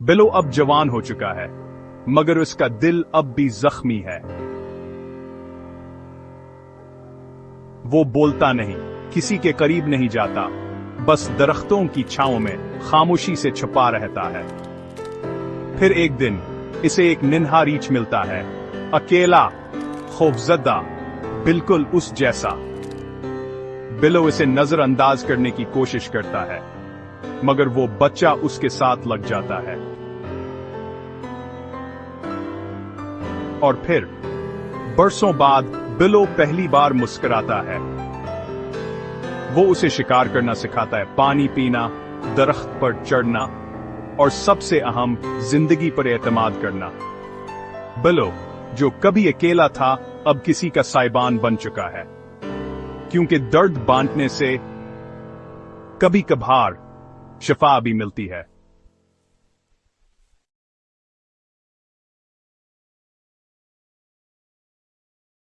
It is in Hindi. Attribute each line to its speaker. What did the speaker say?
Speaker 1: बिलो अब जवान हो चुका है, मगर उसका दिल अब भी जख्मी है। वो बोलता नहीं, किसी के करीब नहीं जाता, बस दरख्तों की छांव में खामोशी से छुपा रहता है। फिर एक दिन इसे एक नन्हा रीछ मिलता है, अकेला, खौफजदा, बिल्कुल उस जैसा। बिलो इसे नजरअंदाज करने की कोशिश करता है, मगर वो बच्चा उसके साथ लग जाता है। और फिर बरसों बाद बिलो पहली बार मुस्कुराता है। वो उसे शिकार करना सिखाता है, पानी पीना, दरख्त पर चढ़ना और सबसे अहम, जिंदगी पर एतमाद करना। बिलो जो कभी अकेला था, अब किसी का साइबान बन चुका है, क्योंकि दर्द बांटने से कभी कभार शिफा भी मिलती है।